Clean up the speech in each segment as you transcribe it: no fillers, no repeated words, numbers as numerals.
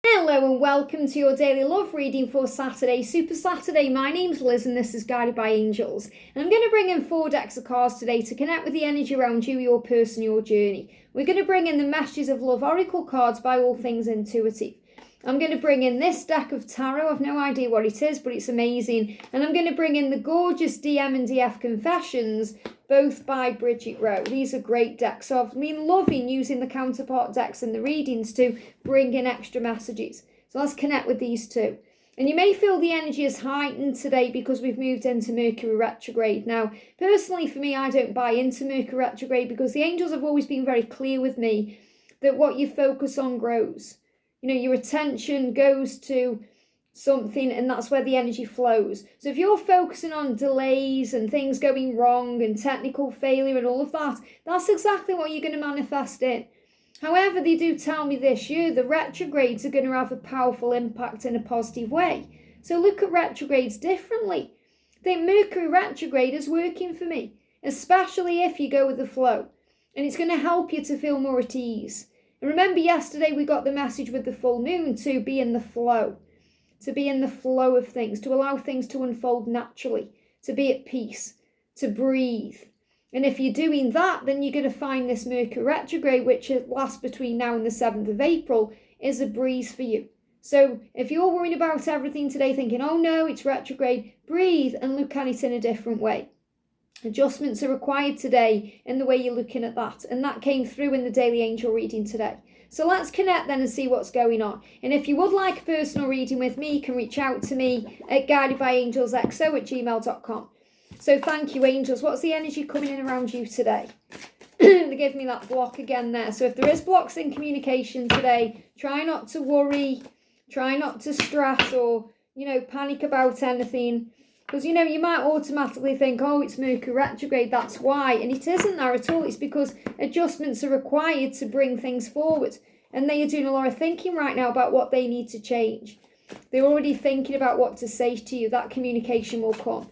Hello and welcome to your daily love reading for Saturday, Super Saturday. My name's Liz and this is Guided by Angels. And I'm going to bring in 4 decks of cards today to connect with the energy around you, your person, your journey. We're going to bring in the Messages of Love Oracle cards by All Things Intuitive. I'm going to bring in this deck of tarot. I've no idea what it is, but it's amazing. And I'm going to bring in the gorgeous DM and DF Confessions, both by Bridget Rau. These are great decks. So I've been loving using the counterpart decks and the readings to bring in extra messages. So let's connect with these two. And you may feel the energy is heightened today because we've moved into Mercury retrograde. Now, personally for me, I don't buy into Mercury retrograde because the angels have always been very clear with me that what you focus on grows. You know, your attention goes to something and that's where the energy flows. So if you're focusing on delays and things going wrong and technical failure and all of that, that's exactly what you're going to manifest in. However, they do tell me this year the retrogrades are going to have a powerful impact in a positive way. So look at retrogrades differently. I think Mercury retrograde is working for me, especially if you go with the flow. And it's going to help you to feel more at ease. And remember yesterday we got the message with the full moon to be in the flow. To be in the flow of things, to allow things to unfold naturally, to be at peace, to breathe. And if you're doing that, then you're going to find this Mercury retrograde, which lasts between now and the 7th of April, is a breeze for you. So if you're worrying about everything today, thinking, oh no, it's retrograde, breathe and look at it in a different way. Adjustments are required today in the way you're looking at that. And that came through in the daily angel reading today. So let's connect then and see what's going on. And if you would like a personal reading with me, you can reach out to me at guidedbyangelsxo@gmail.com. So thank you, angels. What's the energy coming in around you today? They give me that block again there. So if there is blocks in communication today, try not to worry, try not to stress or, panic about anything. Because, you might automatically think, oh, it's Mercury retrograde, that's why. And it isn't there at all. It's because adjustments are required to bring things forward. And they are doing a lot of thinking right now about what they need to change. They're already thinking about what to say to you. That communication will come.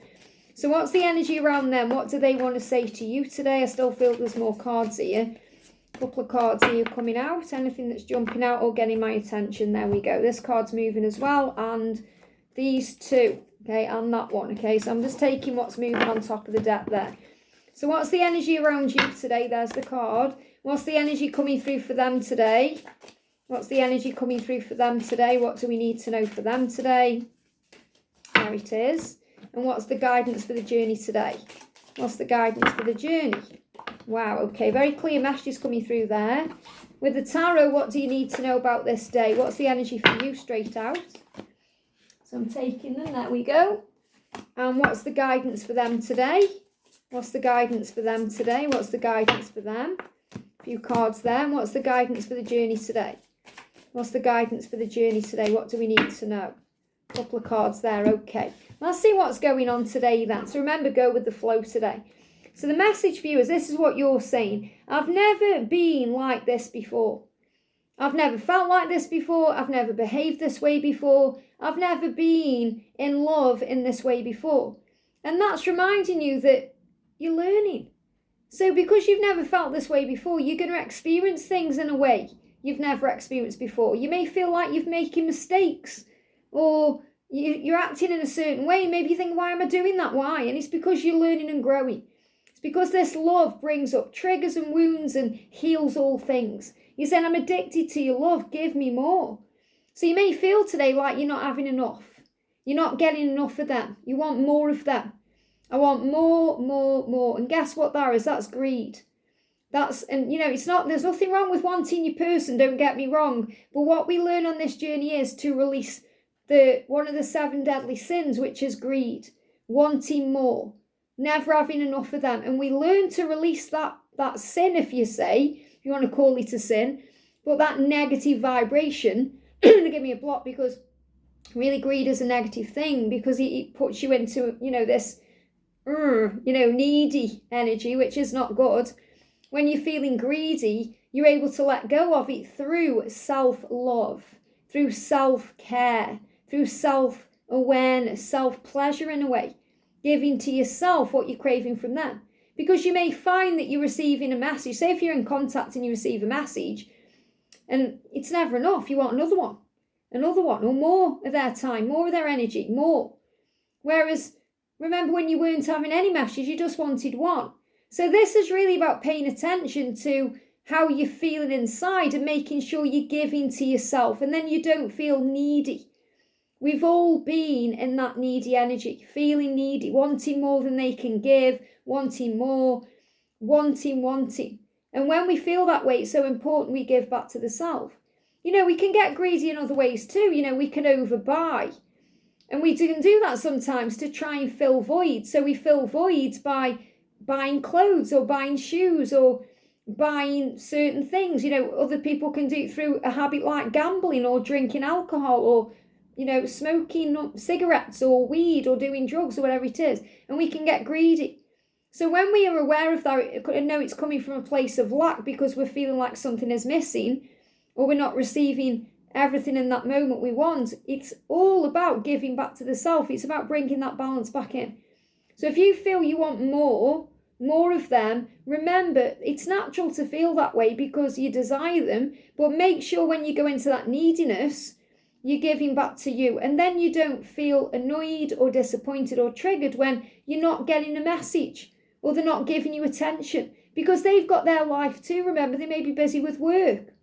So what's the energy around them? What do they want to say to you today? I still feel there's more cards here. A couple of cards here coming out. Anything that's jumping out or getting my attention. There we go. This card's moving as well. And these two. Okay, and that one, okay? So I'm just taking what's moving on top of the deck there. So what's the energy around you today? There's the card. What's the energy coming through for them today? What's the energy coming through for them today? What do we need to know for them today? There it is. And what's the guidance for the journey today? What's the guidance for the journey? Wow, okay, very clear messages coming through there. With the tarot, what do you need to know about this day? What's the energy for you straight out? So I'm taking them, there we go. And what's the guidance for them today? What's the guidance for them today? What's the guidance for them? A few cards there. And what's the guidance for the journey today? What's the guidance for the journey today? What do we need to know? A couple of cards there, okay. Let's see what's going on today then. So remember, go with the flow today. So the message for you is, this is what you're saying. I've never been like this before. I've never felt like this before. I've never behaved this way before. I've never been in love in this way before. And that's reminding you that you're learning. So because you've never felt this way before, you're going to experience things in a way you've never experienced before. You may feel like you're making mistakes or you're acting in a certain way. Maybe you think, why am I doing that? Why? And it's because you're learning and growing. It's because this love brings up triggers and wounds and heals all things. You're saying, I'm addicted to your love. Give me more. So you may feel today like you're not having enough. You're not getting enough of them. You want more of them. I want more, more, more. And guess what that is? That's greed. There's nothing wrong with wanting your person, don't get me wrong. But what we learn on this journey is to release one of the 7 deadly sins, which is greed. Wanting more. Never having enough of them. And we learn to release that sin, if you want to call it a sin. But that negative vibration, to give me a block, because really greed is a negative thing, because it puts you into, this, needy energy, which is not good. When you're feeling greedy, you're able to let go of it through self-love, through self-care, through self-awareness, self-pleasure in a way, giving to yourself what you're craving from them. Because you may find that you're receiving a message. Say if you're in contact and you receive a message, and it's never enough, you want another one. another one, or more of their time, more of their energy, more. Whereas, remember when you weren't having any messages, you just wanted one. So this is really about paying attention to how you're feeling inside and making sure you're giving to yourself, and then you don't feel needy. We've all been in that needy energy, feeling needy, wanting more than they can give, wanting more, wanting. And when we feel that way, it's so important we give back to the self. We can get greedy in other ways too. We can overbuy. And we can do that sometimes to try and fill voids. So we fill voids by buying clothes or buying shoes or buying certain things. Other people can do it through a habit like gambling or drinking alcohol or smoking cigarettes or weed or doing drugs or whatever it is. And we can get greedy. So when we are aware of that and know it's coming from a place of lack because we're feeling like something is missing or we're not receiving everything in that moment we want, it's all about giving back to the self. It's about bringing that balance back in. So if you feel you want more of them, remember it's natural to feel that way because you desire them, but make sure when you go into that neediness, you're giving back to you, and then you don't feel annoyed or disappointed or triggered when you're not getting a message or they're not giving you attention, because they've got their life too. Remember, they may be busy with work,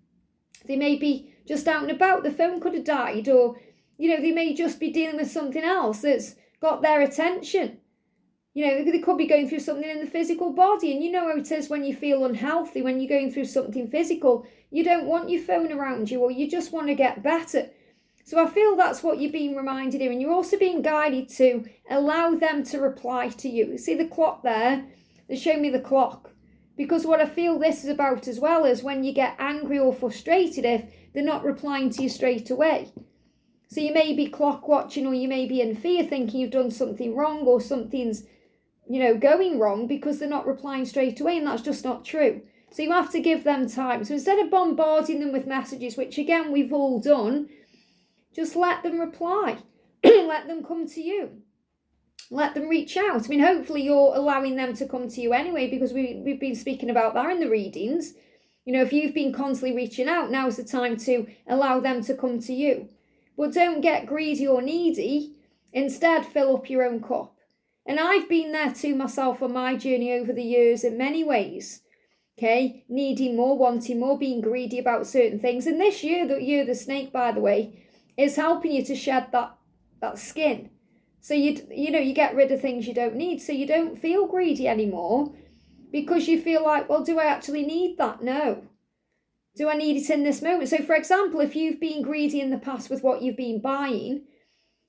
they may be just out and about, the phone could have died, or they may just be dealing with something else that's got their attention. They could be going through something in the physical body, and how it is when you feel unhealthy, when you're going through something physical, you don't want your phone around you, or you just want to get better. So I feel that's what you're being reminded here, and you're also being guided to allow them to reply to you. See the clock there? They show me the clock. Because what I feel this is about as well is when you get angry or frustrated if they're not replying to you straight away. So you may be clock watching, or you may be in fear thinking you've done something wrong or something's, going wrong because they're not replying straight away, and that's just not true. So you have to give them time. So instead of bombarding them with messages, which again we've all done, just let them reply. Let them come to you. Let them reach out. Hopefully you're allowing them to come to you anyway, because we've been speaking about that in the readings. If you've been constantly reaching out, now's the time to allow them to come to you. But don't get greedy or needy. Instead, fill up your own cup. And I've been there too myself on my journey over the years in many ways. Okay, needing more, wanting more, being greedy about certain things. And this year, the year of the snake, by the way, is helping you to shed that skin. So you get rid of things you don't need, so you don't feel greedy anymore, because you feel like, well, do I actually need that? No. Do I need it in this moment? So for example, if you've been greedy in the past with what you've been buying,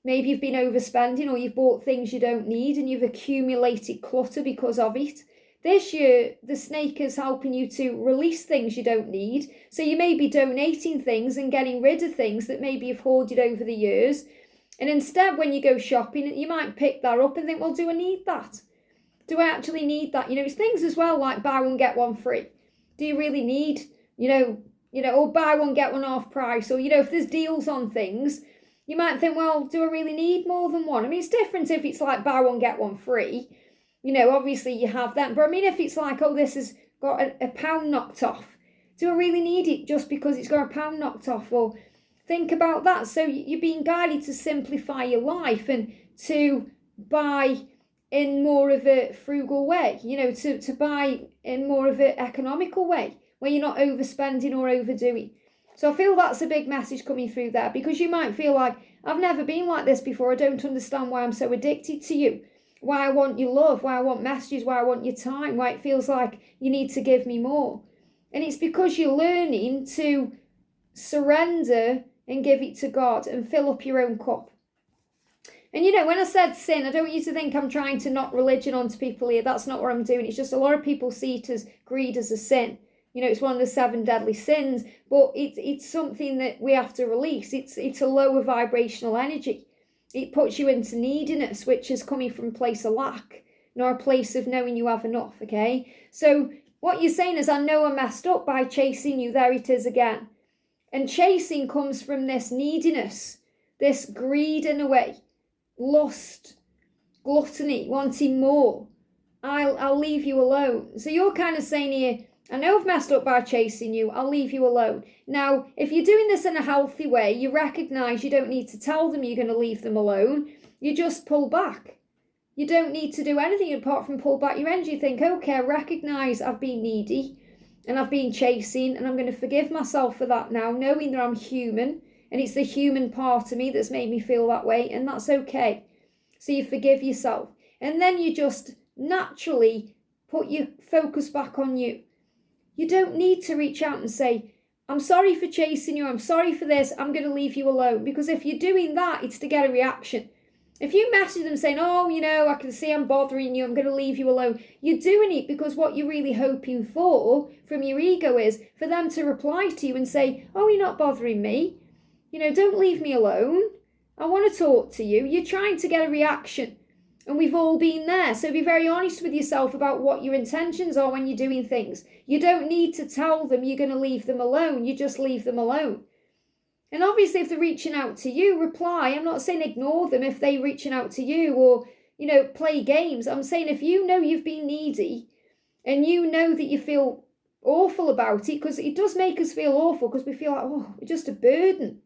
maybe you've been overspending, or you've bought things you don't need and you've accumulated clutter because of it. This year, the snake is helping you to release things you don't need. So you may be donating things and getting rid of things that maybe you've hoarded over the years. And instead, when you go shopping, you might pick that up and think, well, do I need that? Do I actually need that? It's things as well like buy one, get one free. Do you really need, or buy one, get one half price? Or, if there's deals on things, you might think, well, do I really need more than one? It's different if it's like buy one, get one free. Obviously you have that. But if it's like, oh, this has got a pound knocked off. Do I really need it just because it's got a pound knocked off? Or think about that. So you're being guided to simplify your life and to buy in more of a frugal way, to buy in more of an economical way where you're not overspending or overdoing. So I feel that's a big message coming through there, because you might feel like, I've never been like this before. I don't understand why I'm so addicted to you, why I want your love, why I want messages, why I want your time, why it feels like you need to give me more. And it's because you're learning to surrender and give it to God and fill up your own cup. And when I said sin, I don't want you to think I'm trying to knock religion onto people here. That's not what I'm doing. It's just a lot of people see it as greed as a sin. It's one of the 7 deadly sins, but it's something that we have to release. It's a lower vibrational energy. It puts you into neediness, which is coming from a place of lack, nor a place of knowing you have enough, okay? So what you're saying is, I know I messed up by chasing you. There it is again. And chasing comes from this neediness, this greed in a way, lust, gluttony, wanting more. I'll leave you alone. So you're kind of saying here, I know I've messed up by chasing you. I'll leave you alone. Now, if you're doing this in a healthy way, you recognise you don't need to tell them you're going to leave them alone. You just pull back. You don't need to do anything apart from pull back your energy. You think, okay, I recognise I've been needy and I've been chasing, and I'm going to forgive myself for that now, knowing that I'm human and it's the human part of me that's made me feel that way, and that's okay. So you forgive yourself. And then you just naturally put your focus back on you. You don't need to reach out and say, I'm sorry for chasing you, I'm sorry for this, I'm going to leave you alone. Because if you're doing that, it's to get a reaction. If you message them saying, oh, I can see I'm bothering you, I'm going to leave you alone, you're doing it because what you're really hoping for from your ego is for them to reply to you and say, oh, you're not bothering me. Don't leave me alone. I want to talk to you. You're trying to get a reaction. And we've all been there. So be very honest with yourself about what your intentions are when you're doing things. You don't need to tell them you're going to leave them alone. You just leave them alone. And obviously, if they're reaching out to you, reply. I'm not saying ignore them if they're reaching out to you or, play games. I'm saying if you know you've been needy and you know that you feel awful about it, because it does make us feel awful because we feel like, oh, we're just a burden.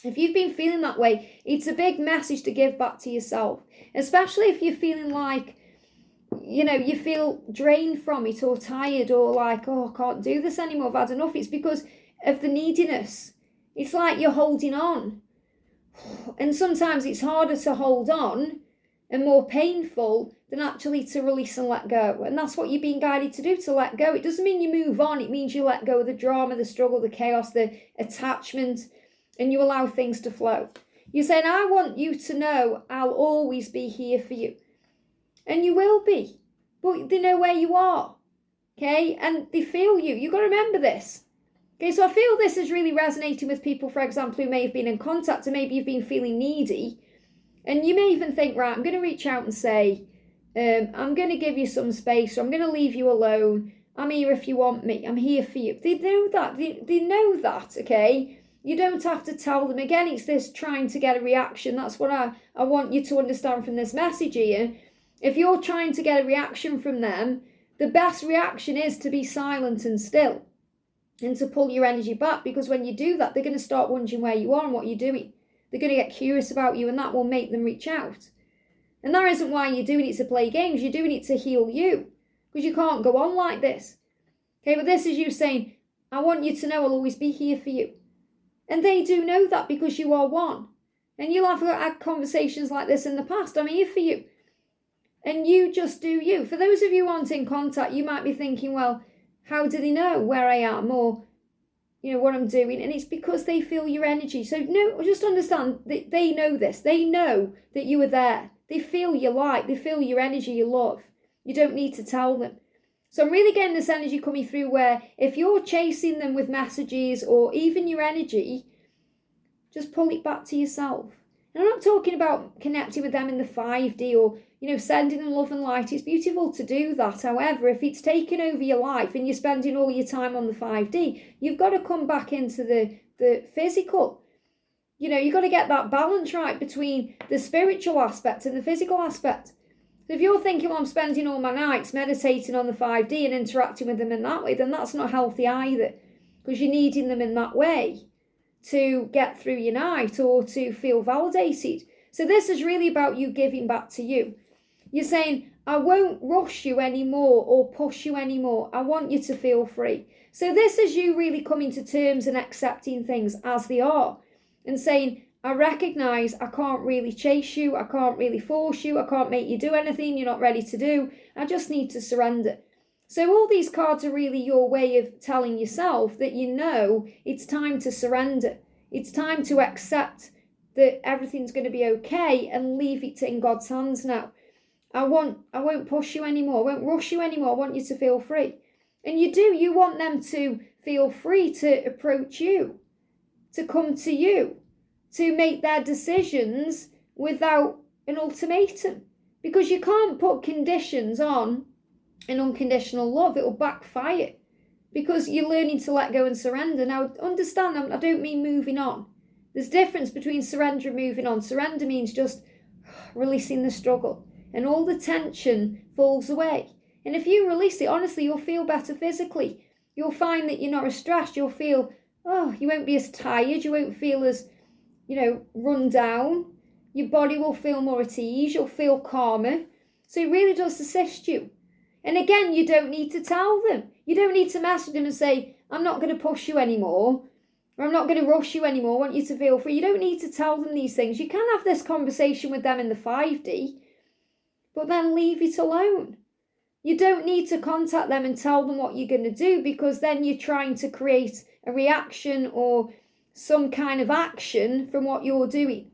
If you've been feeling that way, it's a big message to give back to yourself, especially if you're feeling like, you feel drained from it or tired or like, oh, I can't do this anymore, I've had enough. It's because of the neediness. It's like you're holding on. And sometimes it's harder to hold on and more painful than actually to release and let go. And that's what you're being guided to do, to let go. It doesn't mean you move on. It means you let go of the drama, the struggle, the chaos, the attachment, and you allow things to flow. You're saying, I want you to know I'll always be here for you. And you will be. But they know where you are. Okay? And they feel you. You've got to remember this. Okay, so I feel this is really resonating with people, for example, who may have been in contact and maybe you've been feeling needy. And you may even think, right, I'm going to reach out and say, I'm going to give you some space, or I'm going to leave you alone. I'm here if you want me. I'm here for you. They know that. They know that, okay? You don't have to tell them. Again, it's this trying to get a reaction. That's what I want you to understand from this message here. If you're trying to get a reaction from them, the best reaction is to be silent and still and to pull your energy back, because when you do that, they're going to start wondering where you are and what you're doing. They're going to get curious about you, and that will make them reach out. And that isn't why you're doing it to play games. You're doing it to heal you, because you can't go on like this. Okay, but this is you saying, I want you to know I'll always be here for you. And they do know that because you are one. And you'll have had conversations like this in the past. I'm here for you. And you just do you. For those of you who aren't in contact, you might be thinking, well, how do they know where I am or, what I'm doing? And it's because they feel your energy. So no, just understand that they know this. They know that you are there. They feel your light. They feel your energy, your love. You don't need to tell them. So I'm really getting this energy coming through where if you're chasing them with messages or even your energy, just pull it back to yourself. And I'm not talking about connecting with them in the 5D or, sending them love and light. It's beautiful to do that. However, if it's taken over your life and you're spending all your time on the 5D, you've got to come back into the physical. You've got to get that balance right between the spiritual aspect and the physical aspect. So if you're thinking, well, I'm spending all my nights meditating on the 5D and interacting with them in that way, then that's not healthy either, because you're needing them in that way to get through your night or to feel validated. So this is really about you giving back to you. You're saying, I won't rush you anymore or push you anymore. I want you to feel free. So this is you really coming to terms and accepting things as they are and saying, I recognise I can't really chase you. I can't really force you. I can't make you do anything you're not ready to do. I just need to surrender. So all these cards are really your way of telling yourself that it's time to surrender. It's time to accept that everything's going to be okay and leave it in God's hands now. I won't push you anymore. I won't rush you anymore. I want you to feel free. And you want them to feel free to approach you, to come to you, to make their decisions without an ultimatum. Because you can't put conditions on an unconditional love. It will backfire because you're learning to let go and surrender. Now, understand, I don't mean moving on. There's a difference between surrender and moving on. Surrender means just releasing the struggle and all the tension falls away. And if you release it, honestly, you'll feel better physically. You'll find that you're not as stressed. You'll feel, you won't be as tired. You won't feel as, run down. Your body will feel more at ease. You'll feel calmer. So it really does assist you. And again, you don't need to tell them. You don't need to message them and say, I'm not going to push you anymore. Or I'm not going to rush you anymore. I want you to feel free. You don't need to tell them these things. You can have this conversation with them in the 5D, but then leave it alone. You don't need to contact them and tell them what you're going to do, because then you're trying to create a reaction or some kind of action from what you're doing.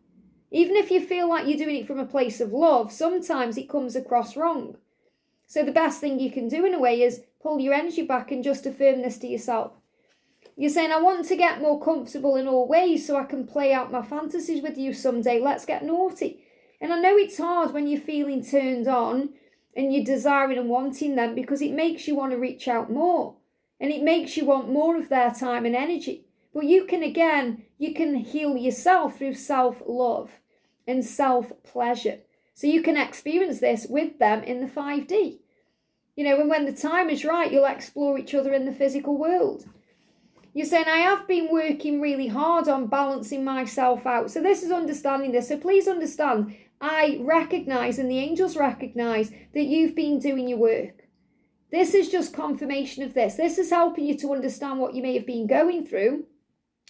Even if you feel like you're doing it from a place of love, sometimes it comes across wrong. So the best thing you can do in a way is pull your energy back and just affirm this to yourself. You're saying, I want to get more comfortable in all ways so I can play out my fantasies with you someday. Let's get naughty. And I know it's hard when you're feeling turned on and you're desiring and wanting them, because it makes you want to reach out more. And it makes you want more of their time and energy. But you can heal yourself through self-love and self-pleasure. So you can experience this with them in the 5D. And when the time is right, you'll explore each other in the physical world. You're saying, I have been working really hard on balancing myself out. So this is understanding this. So please understand, I recognize, and the angels recognize, that you've been doing your work. This is just confirmation of this. This is helping you to understand what you may have been going through.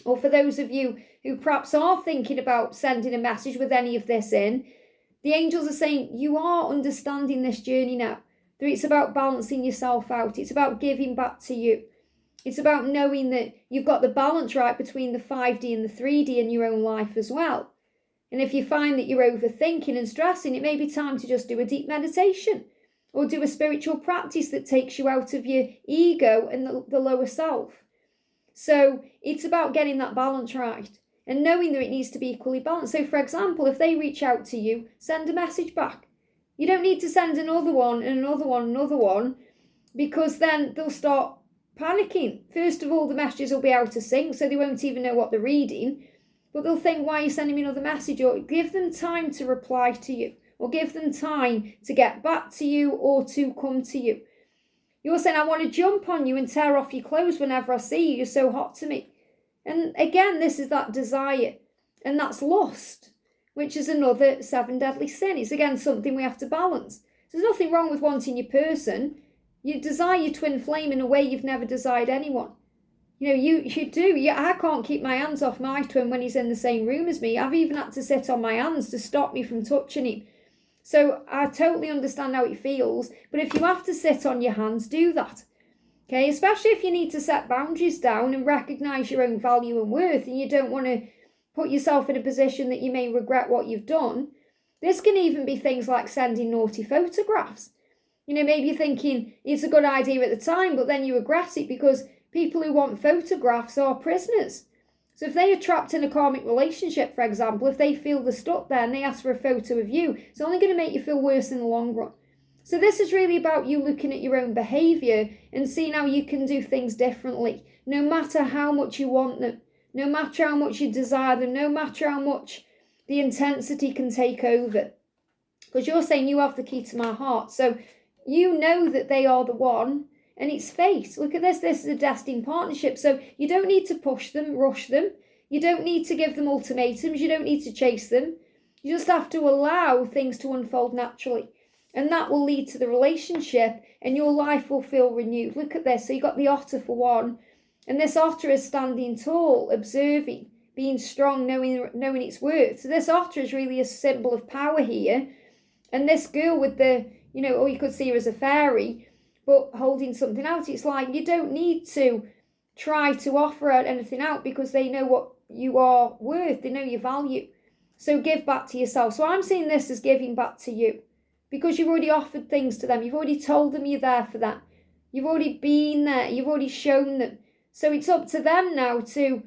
Or for those of you who perhaps are thinking about sending a message with any of this in, the angels are saying you are understanding this journey now. That it's about balancing yourself out. It's about giving back to you. It's about knowing that you've got the balance right between the 5D and the 3D in your own life as well. And if you find that you're overthinking and stressing, it may be time to just do a deep meditation or do a spiritual practice that takes you out of your ego and the lower self. So it's about getting that balance right and knowing that it needs to be equally balanced. So for example, if they reach out to you, send a message back. You don't need to send another one and another one and another one, because then they'll start panicking. First of all, the messages will be out of sync, so they won't even know what they're reading. But they'll think, why are you sending me another message? Or give them time to reply to you, or give them time to get back to you or to come to you. You're saying, I want to jump on you and tear off your clothes whenever I see you. You're so hot to me. And again, this is that desire. And that's lust, which is another 7 deadly sin. It's again something we have to balance. There's nothing wrong with wanting your person. You desire your twin flame in a way you've never desired anyone. You do. I can't keep my hands off my twin when he's in the same room as me. I've even had to sit on my hands to stop me from touching him. So I totally understand how it feels. But if you have to sit on your hands, do that. Okay, especially if you need to set boundaries down and recognise your own value and worth, and you don't want to put yourself in a position that you may regret what you've done. This can even be things like sending naughty photographs. Maybe you're thinking it's a good idea at the time, but then you regret it, because people who want photographs are prisoners. So if they are trapped in a karmic relationship, for example, if they feel they're stuck there and they ask for a photo of you, it's only going to make you feel worse in the long run. So this is really about you looking at your own behaviour and seeing how you can do things differently, no matter how much you want them, no matter how much you desire them, no matter how much the intensity can take over. Because you're saying you have the key to my heart. So you know that they are the one, and it's fate. Look at this. This is a destined partnership. So you don't need to push them, rush them. You don't need to give them ultimatums. You don't need to chase them. You just have to allow things to unfold naturally. And that will lead to the relationship, and your life will feel renewed. Look at this. So you've got the otter for one. And this otter is standing tall, observing, being strong, knowing its worth. So this otter is really a symbol of power here. And this girl with the, or you could see her as a fairy, but holding something out. It's like you don't need to try to offer anything out, because they know what you are worth. They know your value. So give back to yourself. So I'm seeing this as giving back to you, because you've already offered things to them. You've already told them you're there for that. You've already been there. You've already shown them. So it's up to them now to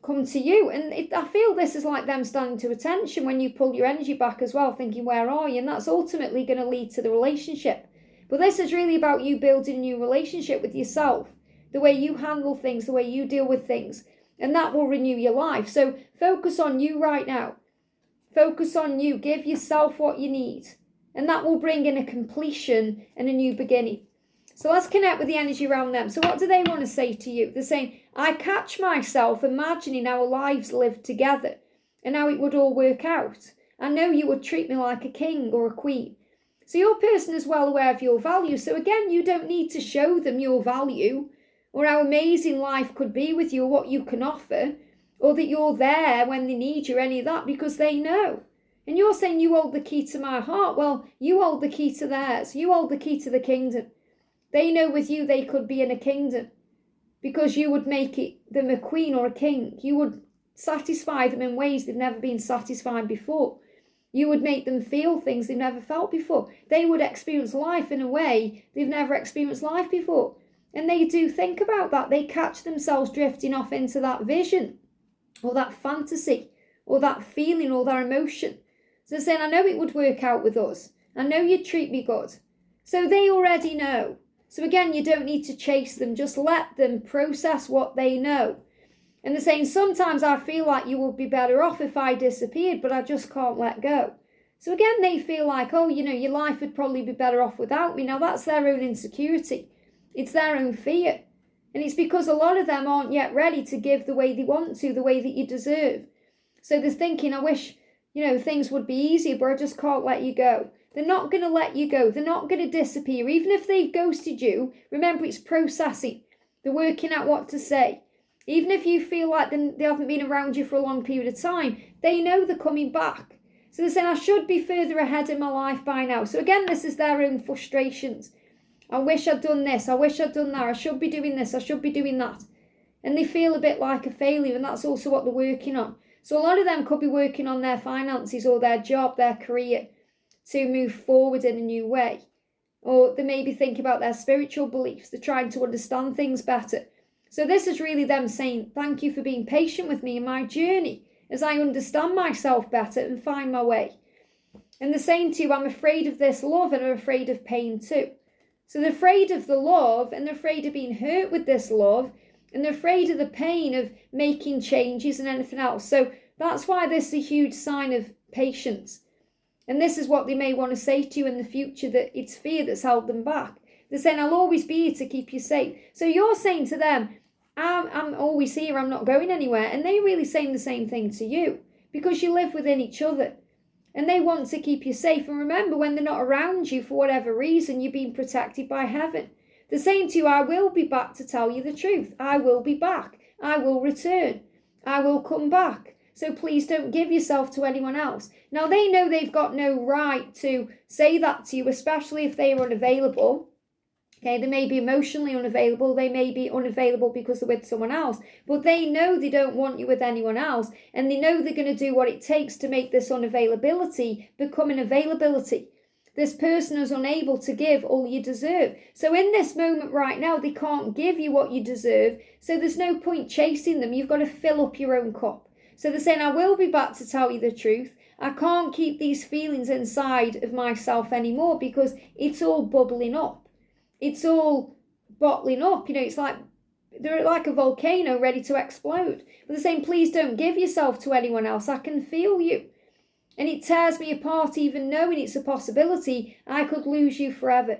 come to you. And I feel this is like them standing to attention when you pull your energy back as well, thinking, where are you? And that's ultimately going to lead to the relationship. But this is really about you building a new relationship with yourself, the way you handle things, the way you deal with things. And that will renew your life. So focus on you right now. Focus on you. Give yourself what you need. And that will bring in a completion and a new beginning. So let's connect with the energy around them. So what do they want to say to you? They're saying, I catch myself imagining our lives lived together and how it would all work out. I know you would treat me like a king or a queen. So your person is well aware of your value. So again, you don't need to show them your value or how amazing life could be with you or what you can offer or that you're there when they need you or any of that, because they know. And you're saying you hold the key to my heart. Well, you hold the key to theirs. You hold the key to the kingdom. They know with you they could be in a kingdom because you would make them a queen or a king. You would satisfy them in ways they've never been satisfied before. You would make them feel things they've never felt before. They would experience life in a way they've never experienced life before. And they do think about that. They catch themselves drifting off into that vision or that fantasy or that feeling or that emotion. So they're saying, I know it would work out with us. I know you'd treat me good. So they already know. So again, you don't need to chase them. Just let them process what they know. And they're saying, sometimes I feel like you would be better off if I disappeared, but I just can't let go. So again, they feel like, oh, your life would probably be better off without me. Now, that's their own insecurity. It's their own fear. And it's because a lot of them aren't yet ready to give the way they want to, the way that you deserve. So they're thinking, I wish, things would be easier, but I just can't let you go. They're not going to let you go. They're not going to disappear. Even if they've ghosted you, remember, it's processing. They're working out what to say. Even if you feel like they haven't been around you for a long period of time, they know they're coming back. So they're saying, I should be further ahead in my life by now. So again, this is their own frustrations. I wish I'd done this. I wish I'd done that. I should be doing this. I should be doing that. And they feel a bit like a failure, and that's also what they're working on. So a lot of them could be working on their finances or their job, their career, to move forward in a new way. Or they may be thinking about their spiritual beliefs. They're trying to understand things better. So this is really them saying, thank you for being patient with me in my journey as I understand myself better and find my way. And they're saying to you, I'm afraid of this love and I'm afraid of pain too. So they're afraid of the love and they're afraid of being hurt with this love and they're afraid of the pain of making changes and anything else. So that's why this is a huge sign of patience. And this is what they may want to say to you in the future, that it's fear that's held them back. They're saying, I'll always be here to keep you safe. So you're saying to them, I'm always here, I'm not going anywhere. And they're really saying the same thing to you because you live within each other. And they want to keep you safe. And remember, when they're not around you for whatever reason, you're being protected by heaven. They're saying to you, I will be back to tell you the truth. I will be back. I will return. I will come back. So please don't give yourself to anyone else. Now, they know they've got no right to say that to you, especially if they are unavailable. Okay, they may be emotionally unavailable. They may be unavailable because they're with someone else. But they know they don't want you with anyone else. And they know they're going to do what it takes to make this unavailability become an availability. This person is unable to give all you deserve. So in this moment right now, they can't give you what you deserve. So there's no point chasing them. You've got to fill up your own cup. So they're saying, I will be back to tell you the truth. I can't keep these feelings inside of myself anymore because it's all bubbling up. It's all bottling up. It's like they're like a volcano ready to explode. But they're saying, please don't give yourself to anyone else. I can feel you. And it tears me apart even knowing it's a possibility I could lose you forever.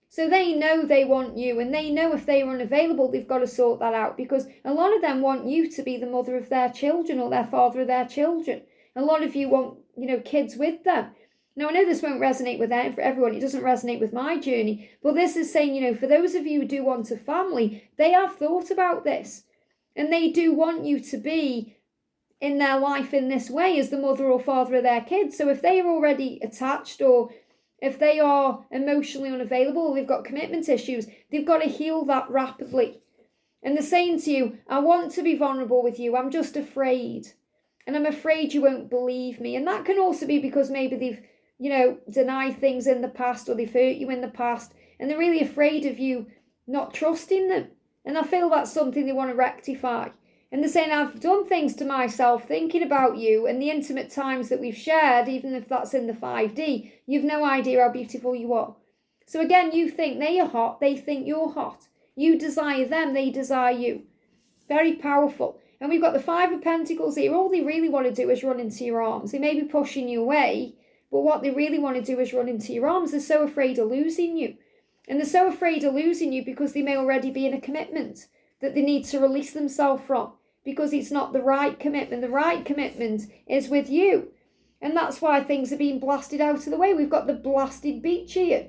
So they know they want you, and they know if they are unavailable, they've got to sort that out, because a lot of them want you to be the mother of their children or their father of their children. A lot of you want, kids with them. Now, I know this won't resonate with everyone. It doesn't resonate with my journey. But this is saying, for those of you who do want a family, they have thought about this. And they do want you to be in their life in this way as the mother or father of their kids. So if they are already attached, or if they are emotionally unavailable, or they've got commitment issues, they've got to heal that rapidly. And they're saying to you, I want to be vulnerable with you. I'm just afraid. And I'm afraid you won't believe me. And that can also be because maybe they've, denied things in the past, or they've hurt you in the past. And they're really afraid of you not trusting them. And I feel that's something they want to rectify. And they're saying, I've done things to myself thinking about you and the intimate times that we've shared, even if that's in the 5D. You've no idea how beautiful you are. So again, you think they are hot, they think you're hot. You desire them, they desire you. Very powerful. And we've got the 5 of Pentacles here. All they really want to do is run into your arms. They may be pushing you away, but what they really want to do is run into your arms. They're so afraid of losing you. And they're so afraid of losing you because they may already be in a commitment that they need to release themselves from, because it's not the right commitment. The right commitment is with you. And that's why things are being blasted out of the way. We've got the blasted beach here.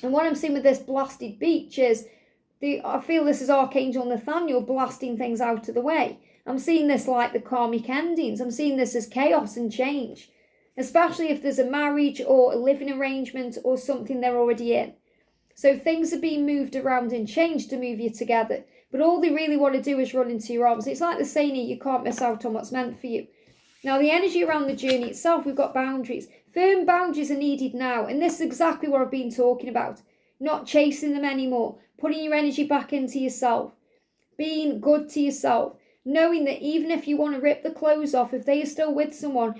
And what I'm seeing with this blasted beach is, I feel this is Archangel Nathaniel blasting things out of the way. I'm seeing this like the karmic endings. I'm seeing this as chaos and change, especially if there's a marriage or a living arrangement or something they're already in. So things are being moved around and changed to move you together. But all they really want to do is run into your arms. It's like the saying here, you can't miss out on what's meant for you. Now, the energy around the journey itself, we've got boundaries. Firm boundaries are needed now. And this is exactly what I've been talking about. Not chasing them anymore. Putting your energy back into yourself. Being good to yourself. Knowing that even if you want to rip the clothes off, if they are still with someone,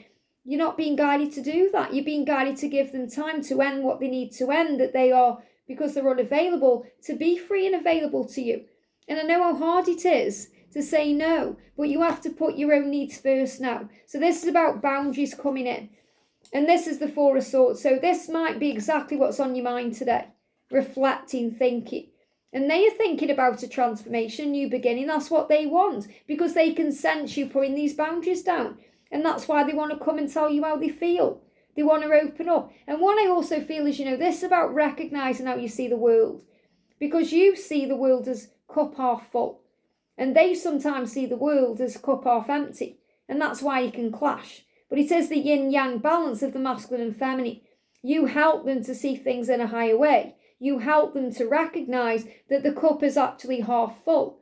you're not being guided to do that. You're being guided to give them time to end what they need to end, that they are, because they're unavailable, to be free and available to you. And I know how hard it is to say no, but you have to put your own needs first now. So this is about boundaries coming in. And this is the Four of Swords. So this might be exactly what's on your mind today. Reflecting, thinking. And they are thinking about a transformation, new beginning. That's what they want, because they can sense you putting these boundaries down. And that's why they want to come and tell you how they feel. They want to open up. And what I also feel is, this is about recognizing how you see the world. Because you see the world as cup half full. And they sometimes see the world as cup half empty. And that's why you can clash. But it is the yin-yang balance of the masculine and feminine. You help them to see things in a higher way. You help them to recognize that the cup is actually half full.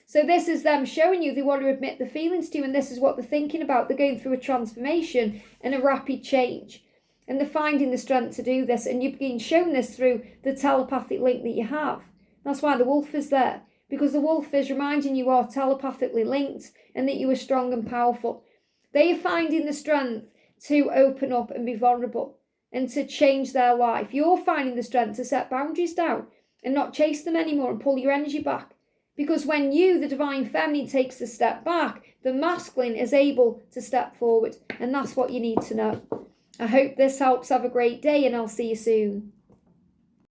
So this is them showing you they want to admit the feelings to you, and this is what they're thinking about. They're going through a transformation and a rapid change. And they're finding the strength to do this. And you're being shown this through the telepathic link that you have. That's why the wolf is there. Because the wolf is reminding you are telepathically linked and that you are strong and powerful. They are finding the strength to open up and be vulnerable and to change their life. You're finding the strength to set boundaries down and not chase them anymore and pull your energy back. Because when you, the divine feminine, takes the step back, the masculine is able to step forward. And that's what you need to know. I hope this helps. Have a great day, and I'll see you soon.